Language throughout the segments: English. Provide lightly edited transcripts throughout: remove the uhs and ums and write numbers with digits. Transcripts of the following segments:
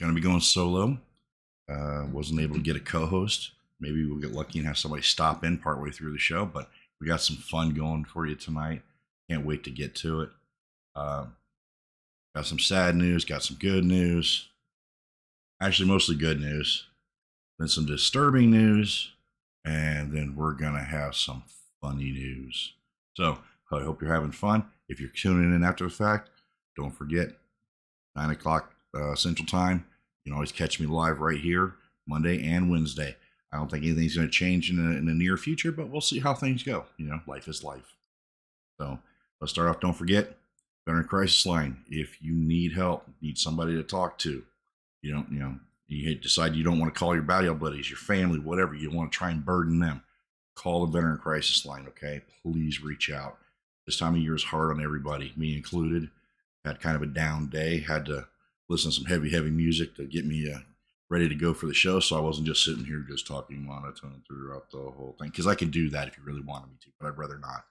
Going to be going solo. Wasn't able to get a co-host. Maybe we'll get lucky and have somebody stop in partway through the show, but we got some fun going for you tonight. Can't wait to get to it. Got some sad news, got some good news. Actually, mostly good news. Then some disturbing news, and then we're going to have some funny news. So I hope you're having fun. If you're tuning in after the fact, don't forget, 9 o'clock Central Time. You can always catch me live right here, Monday and Wednesday. I don't think anything's going to change in the near future, but we'll see how things go. You know, life is life. So let's start off. Don't forget, Veteran Crisis Line. If you need help, need somebody to talk to, you decide you don't want to call your battle buddies, your family, whatever, you want to try and burden them, call the Veteran Crisis Line, okay? Please reach out. This time of year is hard on everybody, me included. Had kind of a down day, had to listen to some heavy music to get me ready to go for the show, so I wasn't just sitting here just talking monotone throughout the whole thing, because I can do that if you really wanted me to, but I'd rather not.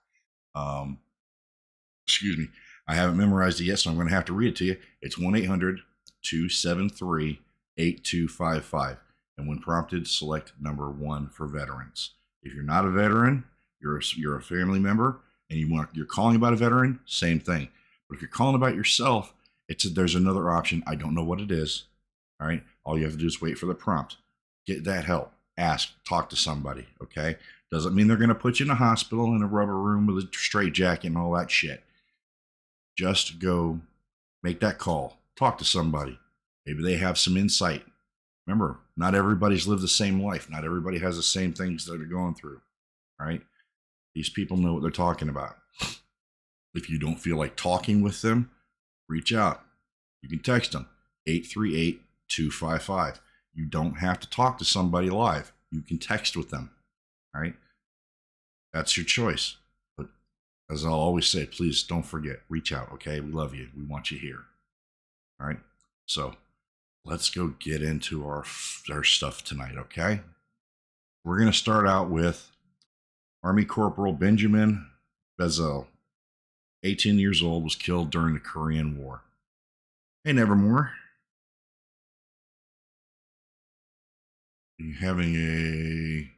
Excuse me. I haven't memorized it yet, so I'm going to have to read it to you. It's 1-800-273-8255. And when prompted, select number 1 for veterans. If you're not a veteran, you're a family member, and you're calling about a veteran, same thing. But if you're calling about yourself, there's another option. I don't know what it is. All right. All you have to do is wait for the prompt. Get that help. Ask. Talk to somebody. Okay. Doesn't mean they're going to put you in a hospital in a rubber room with a straitjacket and all that shit. Just go make that call. Talk to somebody. Maybe they have some insight. Remember, not everybody's lived the same life. Not everybody has the same things that they're going through. All right. These people know what they're talking about. If you don't feel like talking with them, reach out. You can text them, 838-255. You don't have to talk to somebody live. You can text with them. All right. That's your choice. But as I'll always say, please don't forget, reach out. Okay. We love you. We want you here. All right. So let's go get into our stuff tonight. Okay. We're going to start out with Army Corporal Benjamin Bezoel, 18 years old, was killed during the Korean War. Hey, Nevermore. You having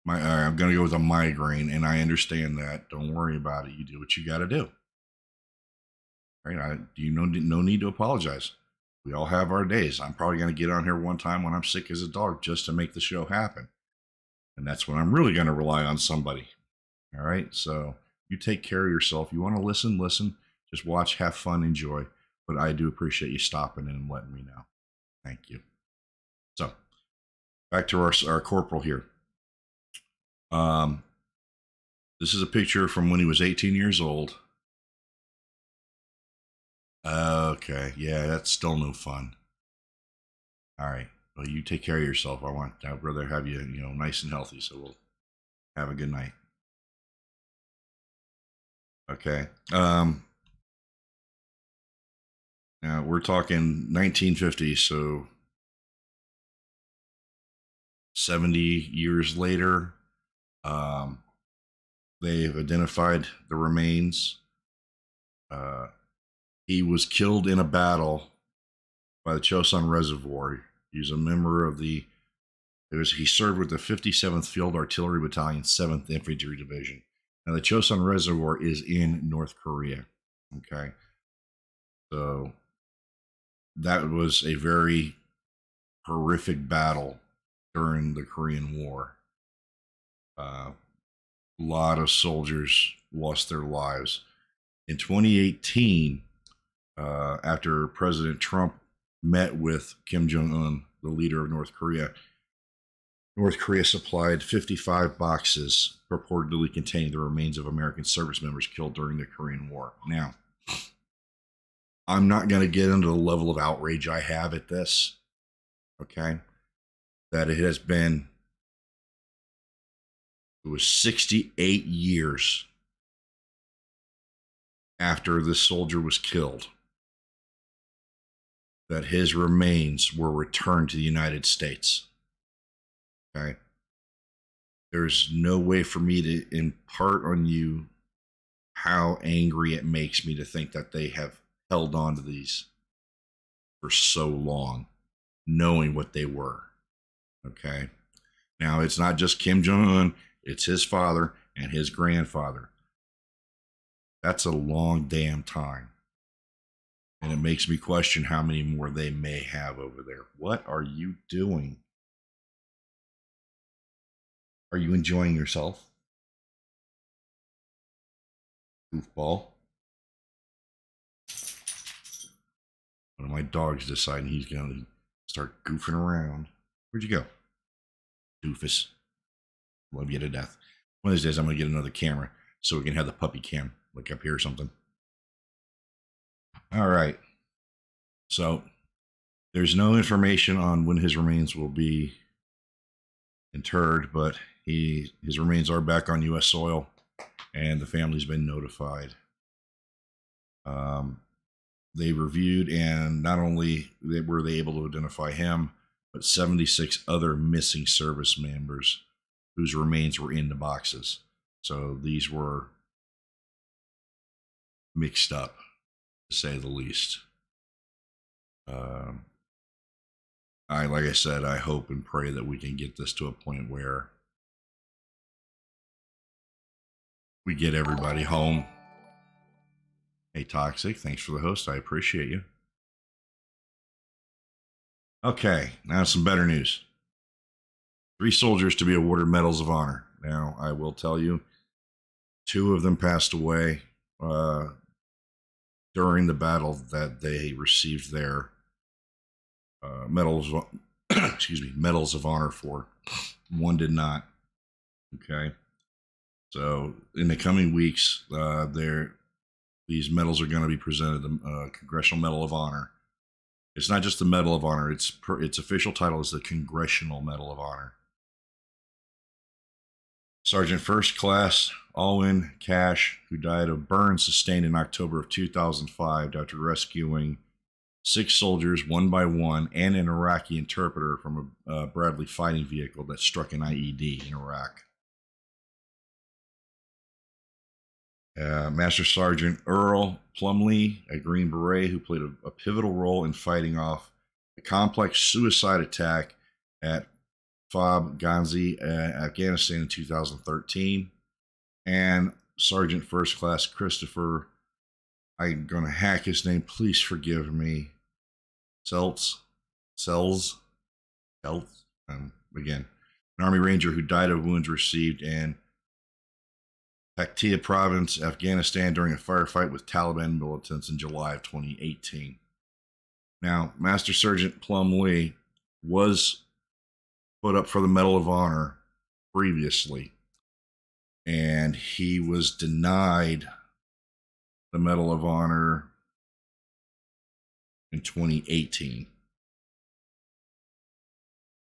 I'm going to go with a migraine, and I understand that. Don't worry about it. You do what you got to do. Right? No need to apologize. We all have our days. I'm probably going to get on here one time when I'm sick as a dog just to make the show happen. And that's when I'm really going to rely on somebody. All right. So you take care of yourself. You want to listen. Just watch, have fun, enjoy. But I do appreciate you stopping in and letting me know. Thank you. So back to our corporal here. This is a picture from when he was 18 years old. Okay. Yeah, that's still no fun. All right. Well, you take care of yourself. I'd rather have you, nice and healthy. So we'll have a good night. Okay. Now we're talking 1950, so 70 years later, they've identified the remains. He was killed in a battle by the Chosun Reservoir. He was a member of he served with the 57th Field Artillery Battalion, 7th Infantry Division. Now, the Chosun Reservoir is in North Korea. Okay. So that was a very horrific battle during the Korean War. A lot of soldiers lost their lives. In 2018, after President Trump met with Kim Jong-un, the leader of North Korea supplied 55 boxes purportedly containing the remains of American service members killed during the Korean War. Now, I'm not going to get into the level of outrage I have at this, okay? That it was 68 years after this soldier was killed that his remains were returned to the United States. Okay. There's no way for me to impart on you how angry it makes me to think that they have held on to these for so long, knowing what they were. Okay. Now, it's not just Kim Jong-un, it's his father and his grandfather. That's a long damn time. And it makes me question how many more they may have over there. What are you doing? Are you enjoying yourself? Goofball. One of my dogs deciding he's going to start goofing around. Where'd you go? Doofus. Love you to death. One of these days, I'm going to get another camera so we can have the puppy cam, like up here or something. All right. So there's no information on when his remains will be interred, but his remains are back on U.S. soil, and the family's been notified. They reviewed, and not only were they able to identify him, but 76 other missing service members whose remains were in the boxes. So these were mixed up, to say the least. Like I said, I hope and pray that we can get this to a point where we get everybody home. Hey, Toxic, thanks for the host. I appreciate you. Okay, now some better news. 3 soldiers to be awarded Medals of Honor. Now, I will tell you, 2 of them passed away during the battle that they received their medals of honor for. 1 did not. Okay. So in the coming weeks, these medals are going to be presented. The Congressional Medal of Honor. It's not just the Medal of Honor. Its official title is the Congressional Medal of Honor. Sergeant First Class Alwyn Cash, who died of burns sustained in October of 2005 after rescuing 6 soldiers one by one and an Iraqi interpreter from a Bradley fighting vehicle that struck an IED in Iraq. Master Sergeant Earl Plumlee, a Green Beret who played a pivotal role in fighting off a complex suicide attack at Fob Ghazi, Afghanistan in 2013. And Sergeant First Class Christopher, I'm going to hack his name, please forgive me, Seltz, again, an Army Ranger who died of wounds received in Paktia Province, Afghanistan during a firefight with Taliban militants in July of 2018. Now, Master Sergeant Plumlee was put up for the Medal of Honor previously, and he was denied the Medal of Honor in 2018.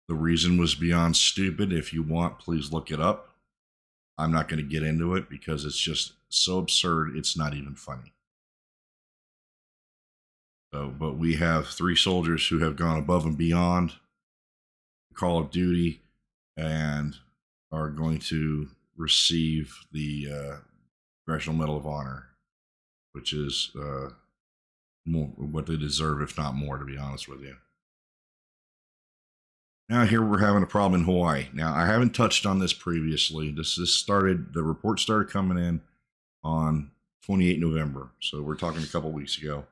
The reason was beyond stupid. If you want, please look it up. I'm not going to get into it because it's just so absurd, it's not even funny. So, but we have 3 soldiers who have gone above and beyond Call of Duty and are going to receive the Congressional Medal of Honor, which is more what they deserve, if not more, to be honest with you. Now here we're having a problem in Hawaii. Now, I haven't touched on this previously. The report started coming in on 28 November. So we're talking a couple weeks ago.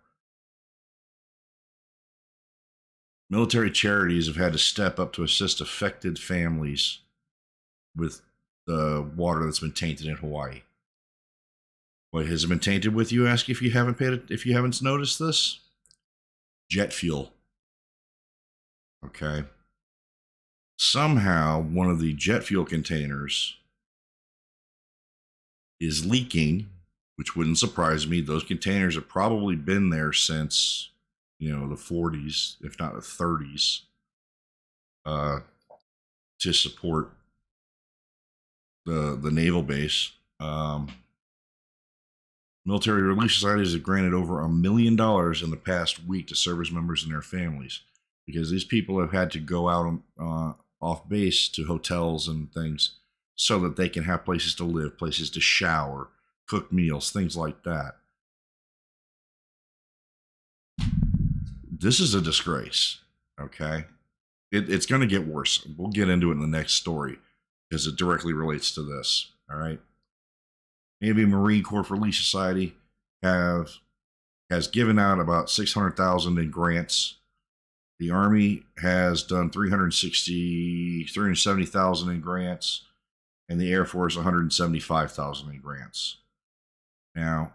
Military charities have had to step up to assist affected families with the water that's been tainted in Hawaii. What has it been tainted with, you ask, if you haven't noticed this? Jet fuel. Okay. Somehow one of the jet fuel containers is leaking, which wouldn't surprise me. Those containers have probably been there since, the 40s, if not the 30s, to support the naval base. Military Relief Societies have granted over $1 million in the past week to service members and their families, because these people have had to go out off base to hotels and things so that they can have places to live, places to shower, cook meals, things like that. this is a disgrace. Okay. It's going to get worse. We'll get into it in the next story because it directly relates to this. All right. Navy Marine Corps Relief Society has given out about 600,000 in grants. The Army has done 370,000 in grants, and the Air Force 175,000 in grants. Now,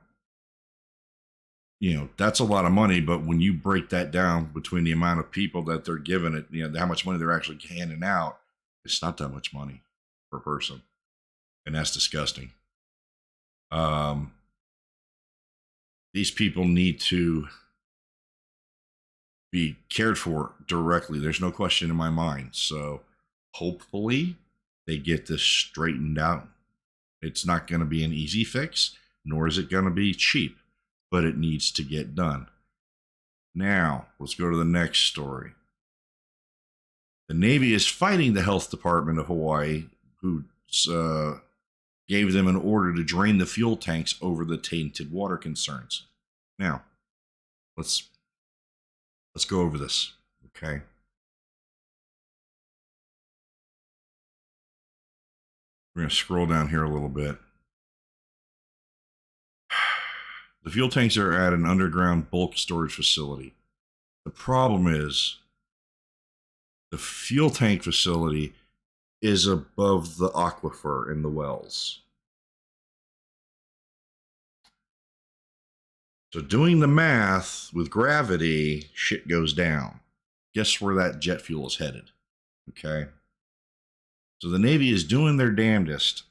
that's a lot of money, but when you break that down between the amount of people that they're giving it, how much money they're actually handing out, it's not that much money per person, and that's disgusting. These people need to be cared for directly. There's no question in my mind. So hopefully they get this straightened out. It's not going to be an easy fix, nor is it going to be cheap, but it needs to get done. Now, let's go to the next story. The Navy is fighting the Health Department of Hawaii, who gave them an order to drain the fuel tanks over the tainted water concerns. Now, let's go over this, okay? We're going to scroll down here a little bit. The fuel tanks are at an underground bulk storage facility. The problem is the fuel tank facility is above the aquifer in the wells. So doing the math with gravity, shit goes down. Guess where that jet fuel is headed? Okay. So the Navy is doing their damnedest.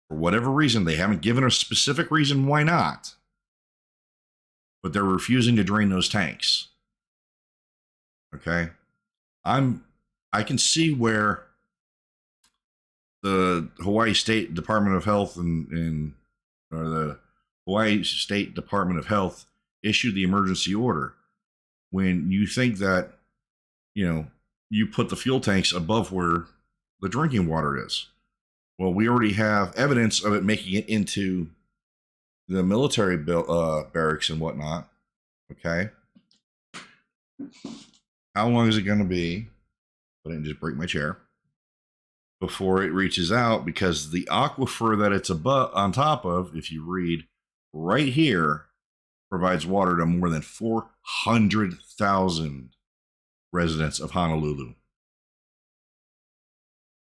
For whatever reason, they haven't given a specific reason why not. But they're refusing to drain those tanks. Okay. I can see where the Hawaii State Department of Health or the Hawaii State Department of Health issued the emergency order when you think that, you put the fuel tanks above where the drinking water is. Well, we already have evidence of it making it into the military barracks and whatnot. Okay. How long is it going to be? I didn't just break my chair. Before it reaches out, because the aquifer that it's above, on top of, if you read right here, provides water to more than 400,000 residents of Honolulu.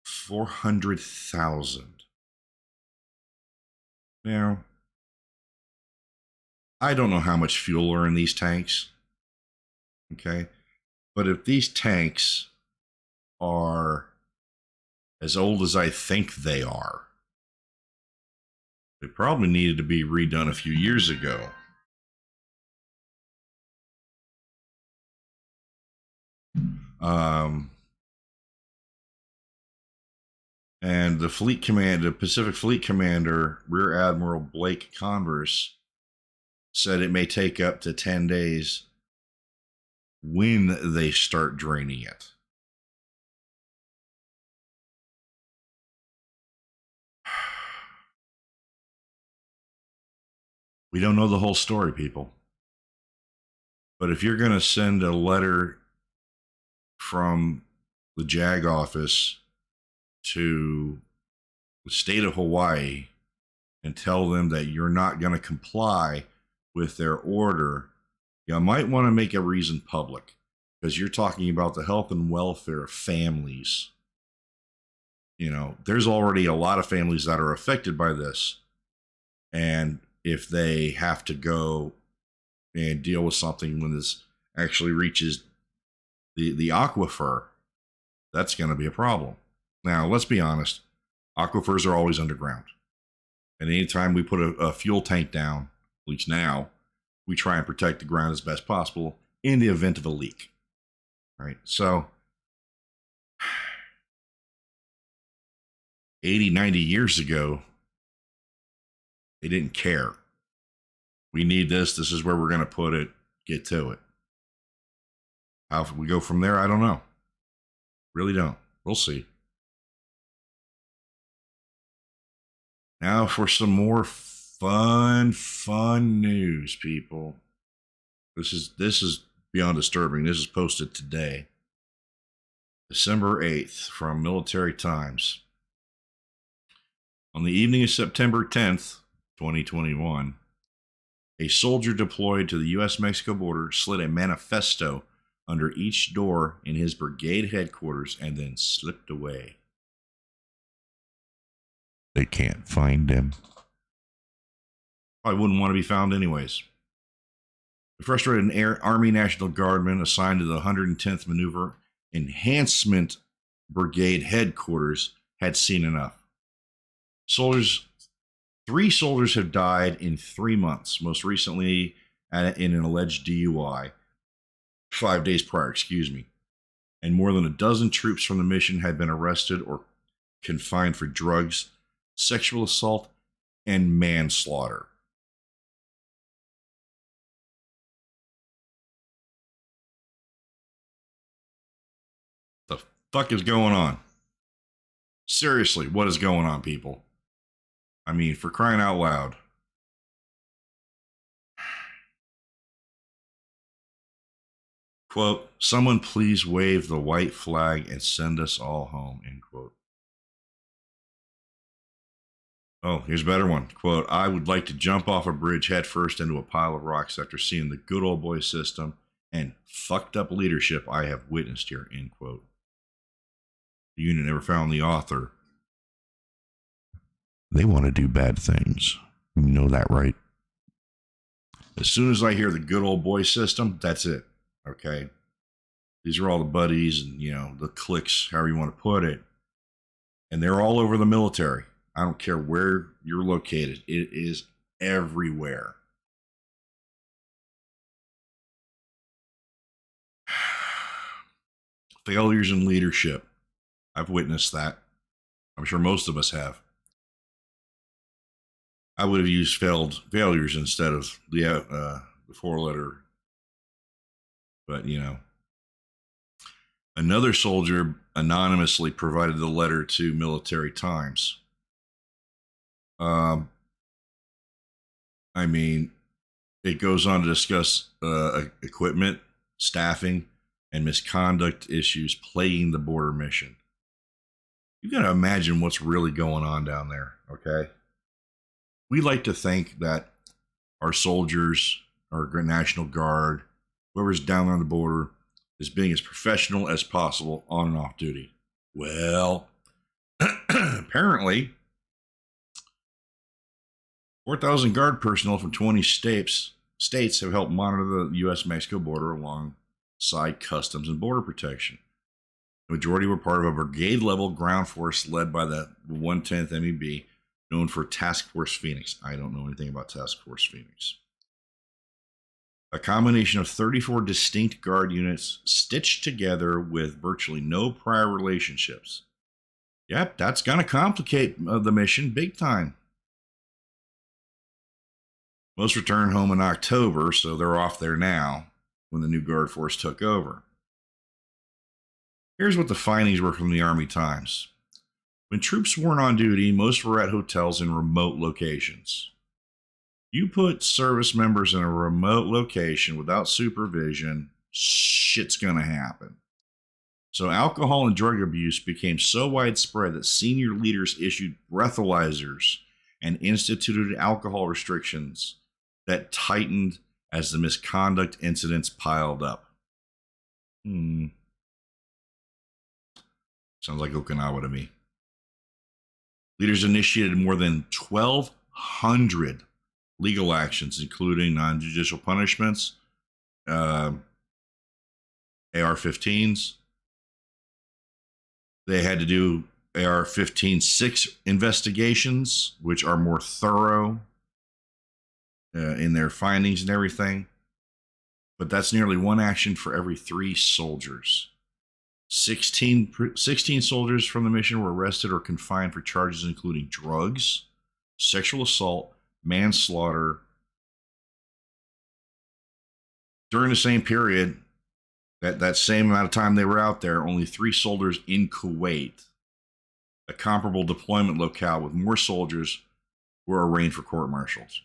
400,000. Now, I don't know how much fuel are in these tanks. Okay. But if these tanks are as old as I think they are, they probably needed to be redone a few years ago. And the Pacific Fleet Commander, Rear Admiral Blake Converse, said it may take up to 10 days when they start draining it. We don't know the whole story, people. But if you're going to send a letter from the JAG office to the state of Hawaii and tell them that you're not going to comply with their order, you might want to make a reason public, because you're talking about the health and welfare of families. There's already a lot of families that are affected by this. And if they have to go and deal with something when this actually reaches the aquifer, that's going to be a problem. Now, let's be honest. Aquifers are always underground. And anytime we put a fuel tank down, at least now, we try and protect the ground as best possible in the event of a leak. All right. So 80, 90 years ago, they didn't care. We need this. This is where we're going to put it. Get to it. How we go from there, I don't know. Really don't. We'll see. Now for some more fun news, people. This is beyond disturbing. This is posted today, December 8th, from Military Times. On the evening of September 10th, 2021, a soldier deployed to the U.S.-Mexico border slid a manifesto under each door in his brigade headquarters and then slipped away. They can't find him. Probably wouldn't want to be found anyways. The frustrated Army National Guardman assigned to the 110th Maneuver Enhancement Brigade headquarters had seen enough. Three soldiers have died in 3 months, most recently in an alleged DUI, 5 days prior, and more than a dozen troops from the mission had been arrested or confined for drugs, sexual assault, and manslaughter. The fuck is going on? Seriously, what is going on, people? I mean, for crying out loud. Quote, someone please wave the white flag and send us all home, end quote. Oh, here's a better one. Quote, I would like to jump off a bridge headfirst into a pile of rocks after seeing the good old boy system and fucked up leadership I have witnessed here, end quote. The unit never found the author. They want to do bad things. You know that, right? As soon as I hear the good old boy system, that's it. Okay? These are all the buddies and, the cliques, however you want to put it. And they're all over the military. I don't care where you're located. It is everywhere. Failures in leadership. I've witnessed that. I'm sure most of us have. I would have used failures instead of the four-letter. But, Another soldier anonymously provided the letter to Military Times. It goes on to discuss equipment, staffing, and misconduct issues plaguing the border mission. You got to imagine what's really going on down there, okay? We like to think that our soldiers, our National Guard, whoever's down on the border, is being as professional as possible on and off duty. Well, apparently, 4,000 Guard personnel from 20 states have helped monitor the U.S.-Mexico border alongside Customs and Border Protection. The majority were part of a brigade-level ground force led by the 110th MEB, known for Task Force Phoenix. I don't know anything about Task Force Phoenix. A combination of 34 distinct Guard units stitched together with virtually no prior relationships. Yep, that's going to complicate the mission big time. Most returned home in October, so they're off there now when the new Guard force took over. Here's what the findings were from the Army Times. When troops weren't on duty, most were at hotels in remote locations. You put service members in a remote location without supervision, shit's going to happen. So alcohol and drug abuse became so widespread that senior leaders issued breathalyzers and instituted alcohol restrictions that tightened as the misconduct incidents piled up. Sounds like Okinawa to me. Leaders initiated more than 1,200 legal actions, including non-judicial punishments, AR-15s. They had to do AR-15-6 investigations, which are more thorough in their findings and everything. But that's nearly one action for every 3 soldiers. 16 soldiers from the mission were arrested or confined for charges including drugs, sexual assault, manslaughter. During the same period, that same amount of time they were out there, only 3 soldiers in Kuwait, a comparable deployment locale with more soldiers, were arraigned for court-martials.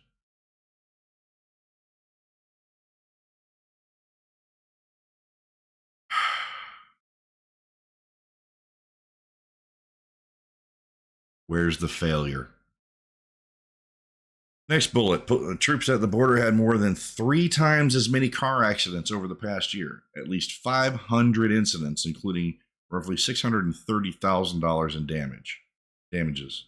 Where's the failure? Next bullet. Troops at the border had more than 3 times as many car accidents over the past year. At least 500 incidents, including roughly $630,000 in damages.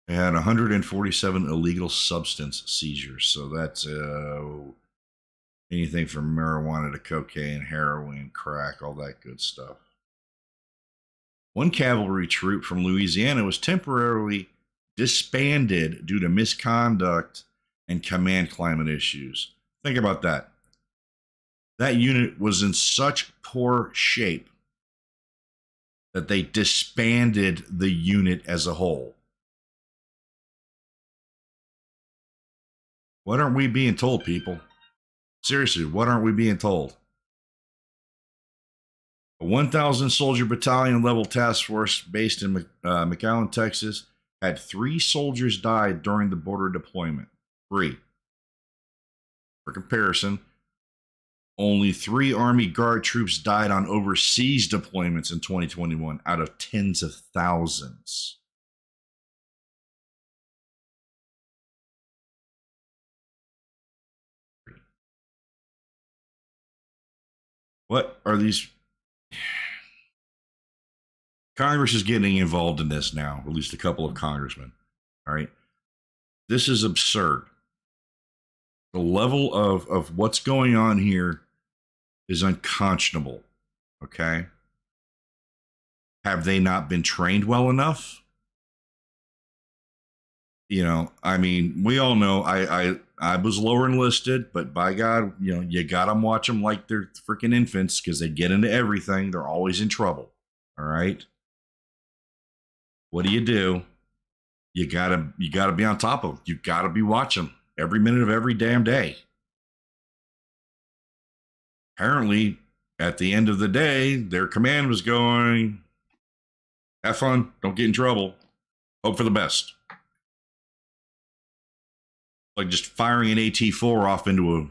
They had 147 illegal substance seizures. So that's anything from marijuana to cocaine, heroin, crack, all that good stuff. One cavalry troop from Louisiana was temporarily disbanded due to misconduct and command climate issues. Think about that. That unit was in such poor shape that they disbanded the unit as a whole. What aren't we being told, people? Seriously, what aren't we being told? A 1,000 soldier battalion level task force based in McAllen, Texas, had 3 soldiers die during the border deployment. 3. For comparison, only 3 Army Guard troops died on overseas deployments in 2021 out of tens of thousands. What are these? Congress is getting involved in this now, at least a couple of congressmen. All right. This is absurd. The level of what's going on here is unconscionable. Okay. Have they not been trained well enough? You know, I mean, we all know I was lower enlisted, but by God, you know, you got them watch them like they're freaking infants because they get into everything. They're always in trouble. All right. What do? You gotta be on top of them. You gotta be watching every minute of every damn day. Apparently, at the end of the day, their command was going, have fun, don't get in trouble, hope for the best. Like just firing an AT-4 off into a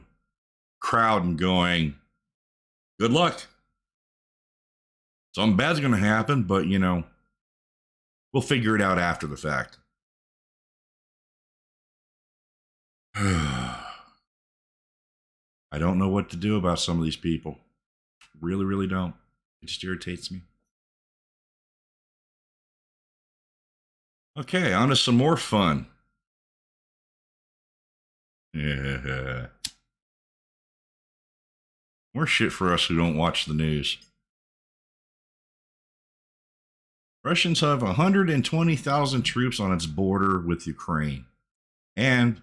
crowd and going, good luck. Something bad's going to happen, but, you know, we'll figure it out after the fact. I don't know what to do about some of these people. Really, really don't. It just irritates me. Okay, on to some more fun. Yeah. More shit for us who don't watch the news. Russians have 120,000 troops on its border with Ukraine, and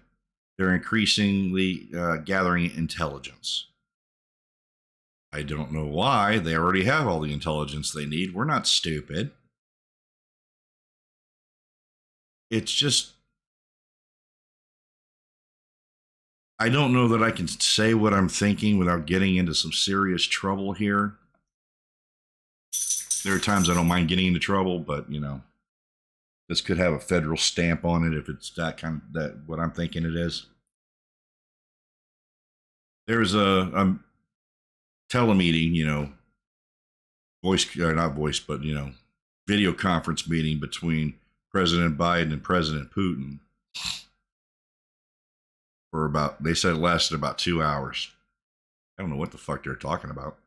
they're increasingly gathering intelligence. I don't know why. They already have all the intelligence they need. We're not stupid. It's just, I don't know that I can say what I'm thinking without getting into some serious trouble here. There are times I don't mind getting into trouble, but, you know, this could have a federal stamp on it if it's that kind of, that what I'm thinking it is. There's a telemeeting, you know, not voice, but, you know, video conference meeting between President Biden and President Putin for about, they said it lasted about 2 hours. I don't know what the fuck they're talking about.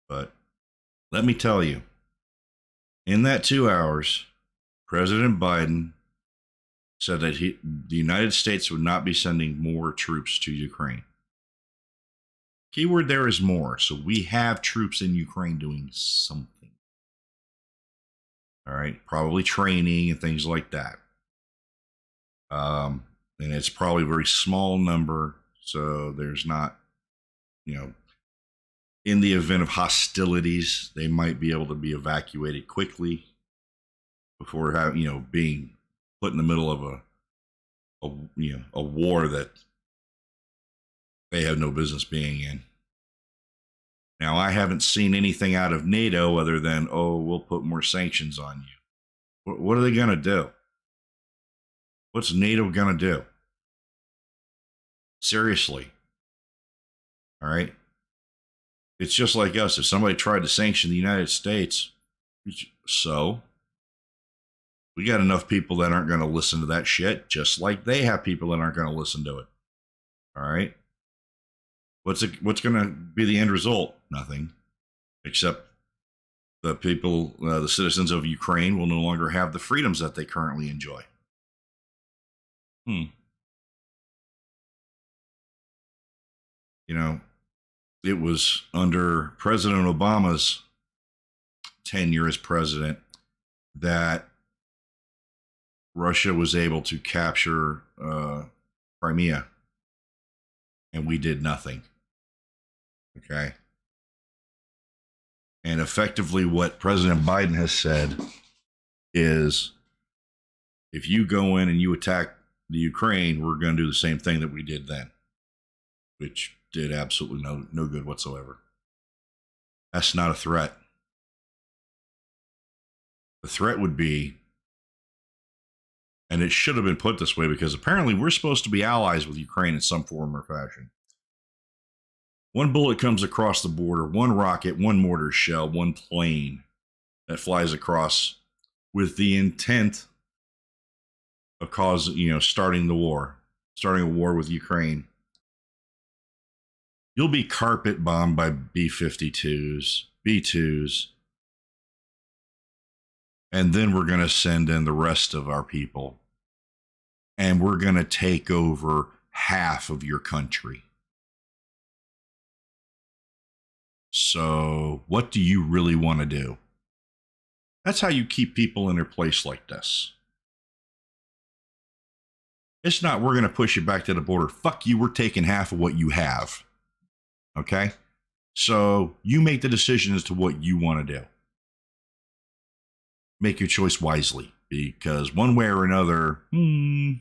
But let me tell you, in that 2 hours, President Biden said that the United States would not be sending more troops to Ukraine. Keyword there is more. So we have troops in Ukraine doing something. All right. Probably training and things like that. And it's probably a very small number. So there's not, you know, in the event of hostilities, they might be able to be evacuated quickly before having, you know, being put in the middle of a war that they have no business being in. Now, I haven't seen anything out of NATO other than, oh, we'll put more sanctions on you. What are they going to do? What's NATO going to do? Seriously. All right. It's just like us. If somebody tried to sanction the United States, so we got enough people that aren't going to listen to that shit, just like they have people that aren't going to listen to it. All right. What's going to be the end result? Nothing, except the people, the citizens of Ukraine, will no longer have the freedoms that they currently enjoy. You know, it was under President Obama's tenure as president that Russia was able to capture Crimea, and we did nothing. Okay. And effectively, what President Biden has said is if you go in and you attack the Ukraine, we're going to do the same thing that we did then, which did absolutely no good whatsoever. That's not a threat. The threat would be, and it should have been put this way because apparently we're supposed to be allies with Ukraine in some form or fashion. One bullet comes across the border, one rocket, one mortar shell, one plane that flies across with the intent of starting a war with Ukraine. You'll be carpet bombed by B-52s, B-2s, and then we're going to send in the rest of our people, and we're going to take over half of your country. So what do you really want to do? That's how you keep people in their place like this. It's not, we're going to push you back to the border. Fuck you, we're taking half of what you have. Okay? So you make the decision as to what you want to do. Make your choice wisely, because one way or another, you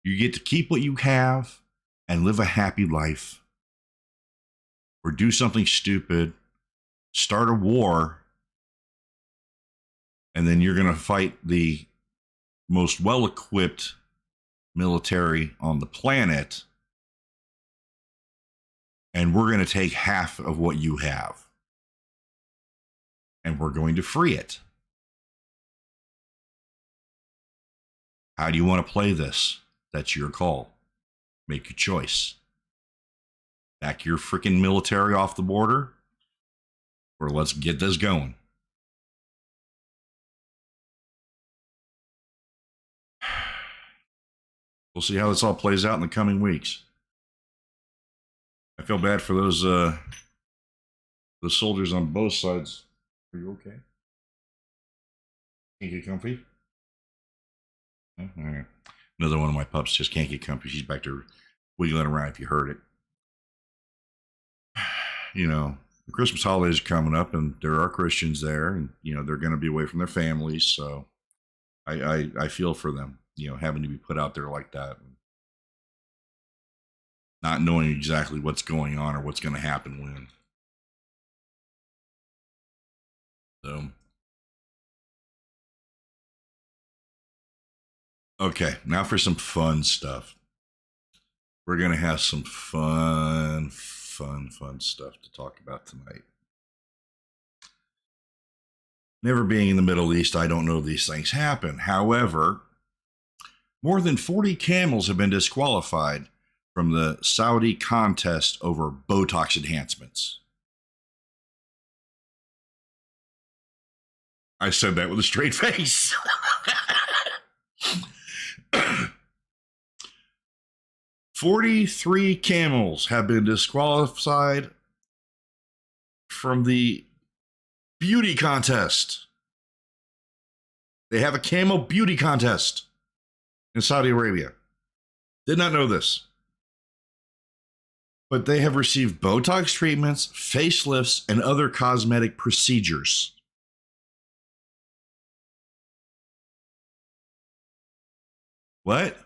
get to keep what you have and live a happy life. Or do something stupid, start a war, and then you're going to fight the most well-equipped military on the planet, and we're going to take half of what you have, and we're going to free it. How do you want to play this? That's your call. Make your choice. Back your freaking military off the border, or let's get this going. We'll see how this all plays out in the coming weeks. I feel bad for those the soldiers on both sides. Are you okay? Can't get comfy? Oh, all right. Another one of my pups just can't get comfy. She's back there wiggling around if you heard it. The Christmas holidays are coming up, and there are Christians there, and they're going to be away from their families. So I feel for them, having to be put out there like that, and not knowing exactly what's going on or what's going to happen when. So, okay, now for some fun stuff. We're going to have some fun stuff to talk about tonight. Never being in the Middle East, I don't know if these things happen. However, more than 40 camels have been disqualified from the Saudi contest over Botox enhancements. I said that with a straight face. 43 camels have been disqualified from the beauty contest. They have a camel beauty contest in Saudi Arabia. Did not know this. But they have received Botox treatments, facelifts, and other cosmetic procedures. What?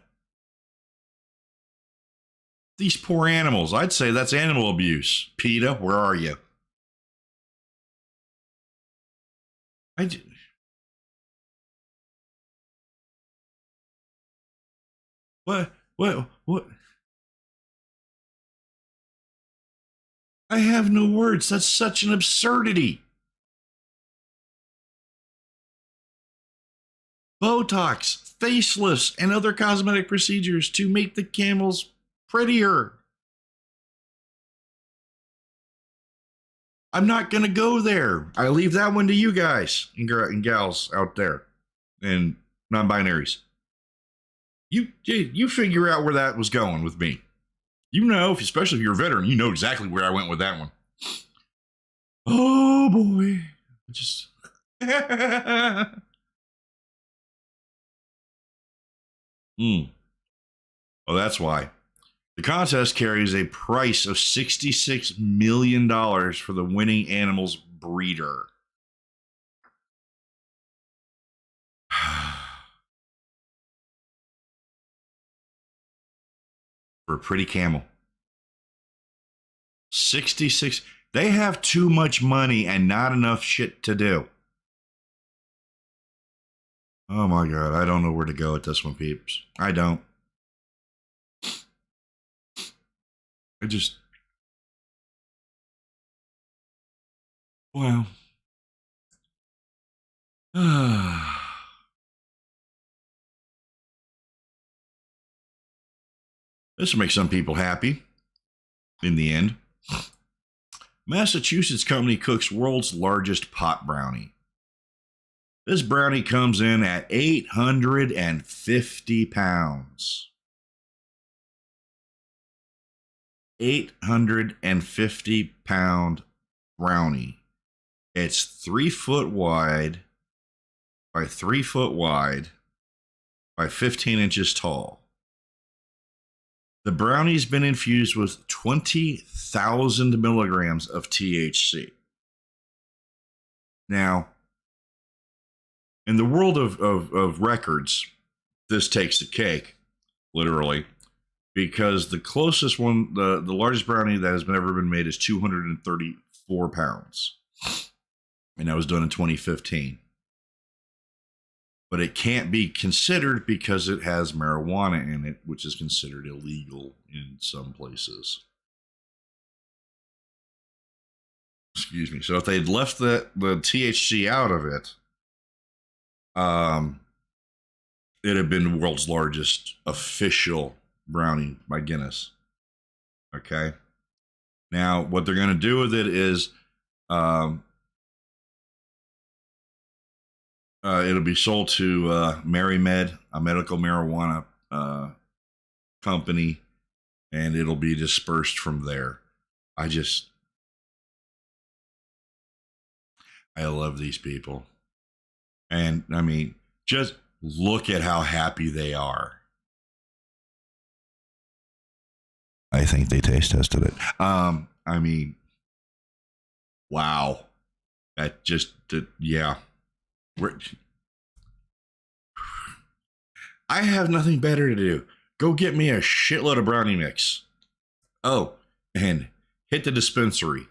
These poor animals. I'd say that's animal abuse. PETA, where are you? What? I have no words. That's such an absurdity. Botox, facelifts, and other cosmetic procedures to make the camels prettier. I'm not going to go there. I leave that one to you guys and gals out there and non-binaries. You figure out where that was going with me. You know, especially if you're a veteran, you know exactly where I went with that one. Oh boy. Just Oh, that's why. The contest carries a price of $66 million for the winning animal's breeder. For a pretty camel. 66. They have too much money and not enough shit to do. Oh my God. I don't know where to go with this one, peeps. I don't. Well. This will make some people happy in the end. Massachusetts company cooks world's largest pot brownie. This brownie comes in at 850 pounds. 850-pound brownie. It's 3 foot wide by 3 foot wide by 15 inches tall. The brownie's been infused with 20,000 milligrams of THC. Now, in the world of records, this takes the cake, literally, because the closest one, the largest brownie that has ever been made is 234 pounds. And that was done in 2015. But it can't be considered because it has marijuana in it, which is considered illegal in some places. Excuse me. So if they'd left the THC out of it, it'd have been the world's largest official brownie by Guinness. Okay. Now, what they're going to do with it is it'll be sold to MariMed, a medical marijuana company, and it'll be dispersed from there. I love these people. And I mean, just look at how happy they are. I think they taste tested it. I mean, wow. That just, yeah. I have nothing better to do. Go get me a shitload of brownie mix. Oh, and hit the dispensary.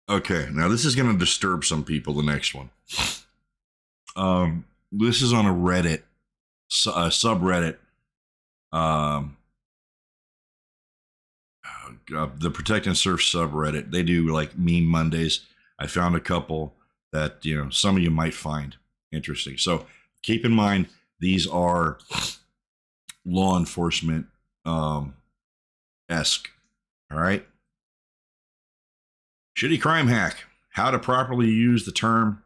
Okay, now this is going to disturb some people, the next one. This is on a Reddit, subreddit. The Protect and Surf subreddit. They do like Meme Mondays. I found a couple that, you know, some of you might find interesting. So keep in mind, these are law enforcement esque. All right. Shitty crime hack. How to properly use the term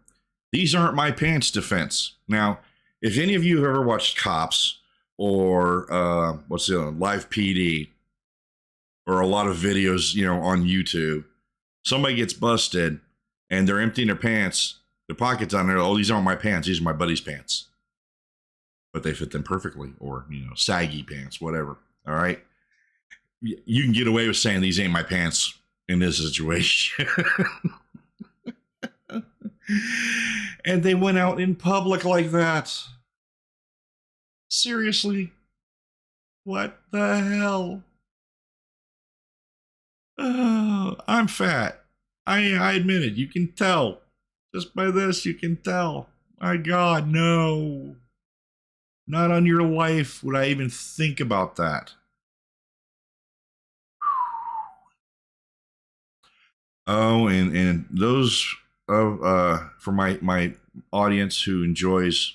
"these aren't my pants" defense. Now, if any of you have ever watched Cops or Live PD, or a lot of videos, you know, on YouTube, somebody gets busted and they're emptying their pants, their pockets on there. Oh, these aren't my pants. These are my buddy's pants. But they fit them perfectly, or, you know, saggy pants, whatever. All right. You can get away with saying these ain't my pants in this situation. And they went out in public like that. Seriously? What the hell? Oh, I'm fat. I admit it. You can tell. Just by this, you can tell. My God, no. Not on your life would I even think about that. Oh, and those of for my audience who enjoys,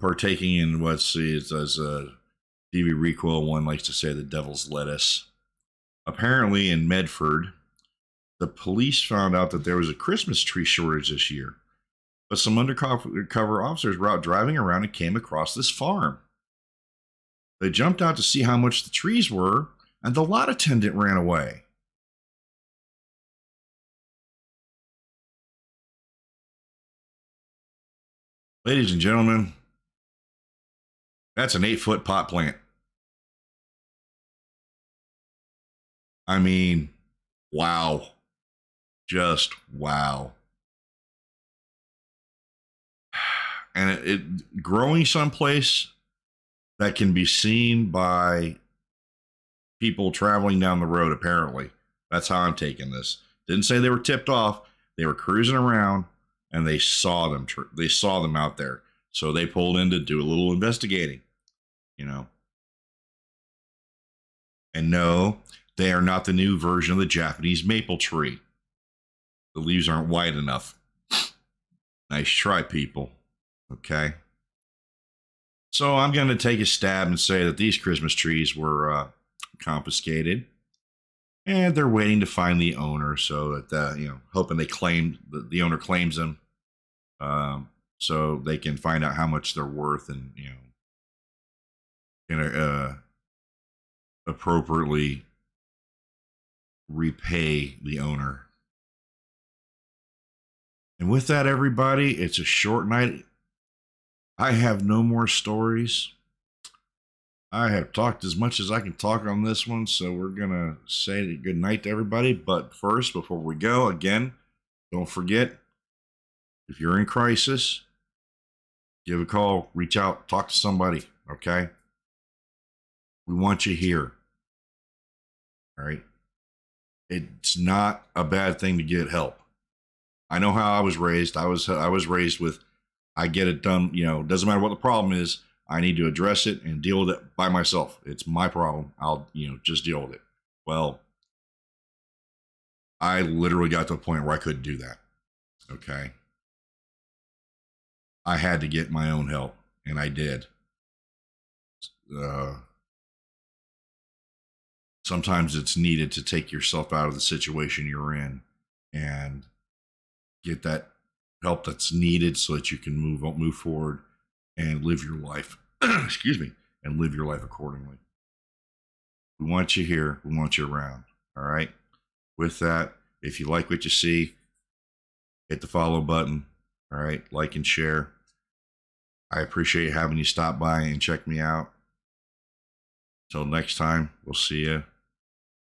partaking in what's as a TV recoil one likes to say, the devil's lettuce. Apparently in Medford, the police found out that there was a Christmas tree shortage this year. But some undercover officers were out driving around and came across this farm. They jumped out to see how much the trees were, and the lot attendant ran away. Ladies and gentlemen, that's an 8-foot pot plant. I mean, wow. Just wow. And it growing someplace that can be seen by people traveling down the road, apparently. That's how I'm taking this. Didn't say they were tipped off. They were cruising around and they saw them. They saw them out there. So they pulled in to do a little investigating, And no, they are not the new version of the Japanese maple tree. The leaves aren't wide enough. Nice try, people. Okay. So I'm going to take a stab and say that these Christmas trees were confiscated, and they're waiting to find the owner, so that hoping the owner claims them, so they can find out how much they're worth and appropriately repay the owner. And with that, everybody, it's a short night. I have no more stories. I have talked as much as I can talk on this one, so we're going to say good night to everybody. But first, before we go, again, don't forget, if you're in crisis, give a call, reach out, talk to somebody, okay? We want you here, all right? It's not a bad thing to get help. I know how I was raised. I was raised with, I get it done, doesn't matter what the problem is. I need to address it and deal with it by myself. It's my problem. I'll, just deal with it. Well, I literally got to a point where I couldn't do that. Okay. I had to get my own help, and I did. Sometimes it's needed to take yourself out of the situation you're in and get that help that's needed so that you can move forward and live your life. Excuse me, and live your life accordingly. We want you here. We want you around. All right. With that, if you like what you see, hit the follow button. All right. Like and share. I appreciate having you stop by and check me out. Until next time, we'll see you